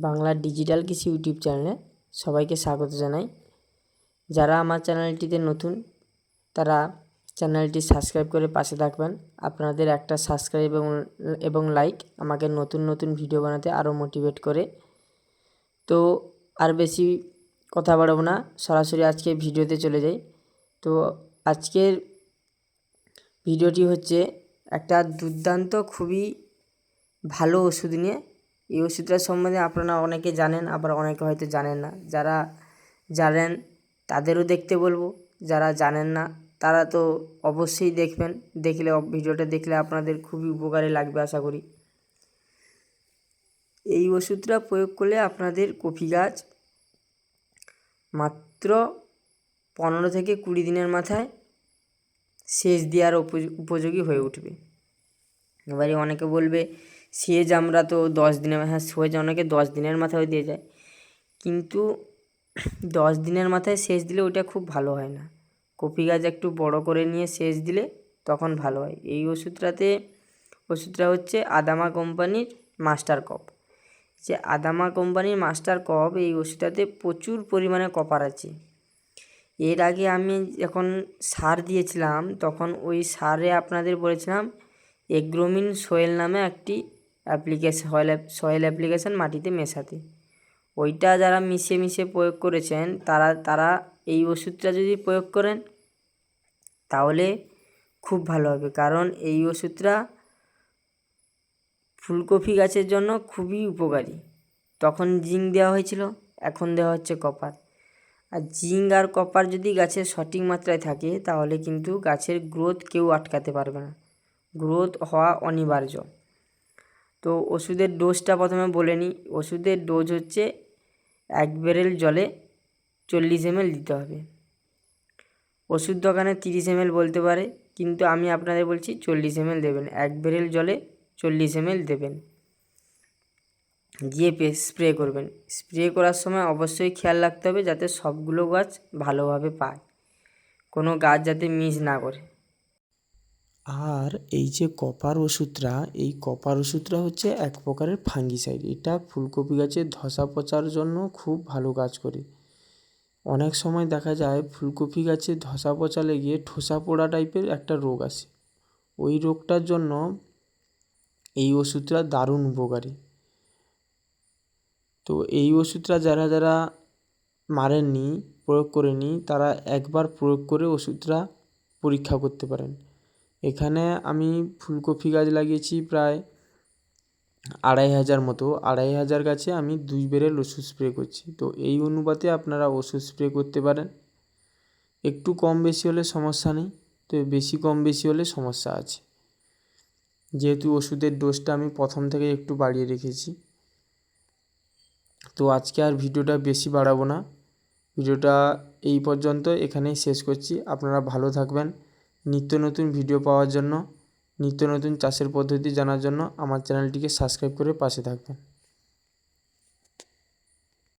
Bangla digital কৃষি YouTube চ্যানেলে সবাইকে স্বাগত জানাই। যারা আমার চ্যানেলটিতে নতুন তারা চ্যানেলটি সাবস্ক্রাইব করে পাশে থাকবেন। আপনাদের একটা সাবস্ক্রাইব এবং লাইক আমাকে নতুন নতুন ভিডিও বানাতে আরও মোটিভেট করে। তো আর বেশি কথা বাড়াবো না, সরাসরি আজকে ভিডিওতে চলে যাই। তো আজকের ভিডিওটি হচ্ছে একটা দুর্দান্ত খুবই ভালো ওষুধ নিয়ে। এই ওষুধটার সম্বন্ধে আপনারা অনেকে জানেন, আবার অনেকে হয়তো জানেন না। যারা জানেন তাদেরও দেখতে বলবো, যারা জানেন না তারা তো অবশ্যই দেখবেন। ভিডিওটা দেখলে আপনাদের খুবই উপকারে লাগবে আশা করি। এই ওষুধটা প্রয়োগ করলে আপনাদের কফি গাছ মাত্র 15 থেকে 20 দিনের মাথায় সেচ দেওয়ার উপযোগী হয়ে উঠবে। এবারে অনেকে বলবে সেচ আমরা তো 10 দিনের মাথায়, সেচ অনেকে 10 দিনের মাথায় দিয়ে যায়, কিন্তু 10 দিনের মাথায় সেচ দিলে ওইটা খুব ভালো হয় না। কপি গাছ একটু বড় করে নিয়ে সেচ দিলে তখন ভালো হয়। এই ওষুধটা হচ্ছে আদামা কোম্পানির মাস্টার কপ। যে আদামা কোম্পানির মাস্টার কপ, এই ওষুধটাতে প্রচুর পরিমাণে কপার আছে। এর আগে আমি যখন সার দিয়েছিলাম তখন ওই সারে আপনাদের বলেছিলাম এগ্রোমিন সোয়েল নামে একটি সয়েল অ্যাপ্লিকেশন মাটিতে মেশাতে। ওইটা যারা মিশিয়ে প্রয়োগ করেছেন তারা এই ওষুধটা যদি প্রয়োগ করেন তাহলে খুব ভালো হবে। কারণ এই ওষুধটা ফুলকপি গাছের জন্য খুবই উপকারী। তখন জিঙ্ক দেওয়া হয়েছিল, এখন দেওয়া হচ্ছে কপার। আর জিঙ্ক আর কপার যদি গাছের সঠিক মাত্রায় থাকে তাহলে কিন্তু গাছের গ্রোথ কেউ আটকাতে পারবে না, গ্রোথ হওয়া অনিবার্য। তো ওষুধের ডোজটা প্রথমে বলে নিই। ওষুধের ডোজ হচ্ছে 1 ব্যারেল জলে 40 ml দিতে হবে। ওষুধ দোকানে 30 ml বলতে পারে, কিন্তু আমি আপনাদের বলছি 40 ml দেবেন। 1 ব্যারেল জলে 40 ml দেবেন, দিয়ে স্প্রে করবেন। স্প্রে করার সময় অবশ্যই খেয়াল রাখতে হবে যাতে সবগুলো গাছ ভালোভাবে পায়, কোনো গাছ যাতে মিস না করে। আর এই যে কপার ওষুধটা হচ্ছে এক প্রকারের ফাঙ্গিসাইড। এটা ফুলকপি গাছের ধসা পচার জন্য খুব ভালো কাজ করে। অনেক সময় দেখা যায় ফুলকপি গাছে ধসা পচা লেগে ঠোসা পোড়া টাইপের একটা রোগ আসে। ওই রোগটার জন্য এই ওষুধটা দারুণ উপকারী। তো এই ওষুধটা যারা মারেননি, প্রয়োগ করেনি, তারা একবার প্রয়োগ করে ওষুধটা পরীক্ষা করতে পারেন। এখানে আমি ফুলকপি গাছ লাগিয়েছি প্রায় 2500 মতো। 2500 গাছে আমি 2 ব্যারেল ওষুধ স্প্রে করছি। তো এই অনুপাতে আপনারা ওষুধ স্প্রে করতে পারেন। একটু কম বেশি হলে সমস্যা নেই, তো বেশি কম বেশি হলে সমস্যা আছে। যেহেতু ওষুধের ডোজটা আমি প্রথম থেকে একটু বাড়িয়ে রেখেছি। তো আজকে আর ভিডিওটা বেশি বাড়াবো না, ভিডিওটা এই পর্যন্ত এখানেই শেষ করছি। আপনারা ভালো থাকবেন। নিত্য নতুন ভিডিও পাওয়ার জন্য, নিত্য নতুন চাষের পদ্ধতি জানার জন্য আমার চ্যানেলটিকে সাবস্ক্রাইব করে পাশে থাকবেন।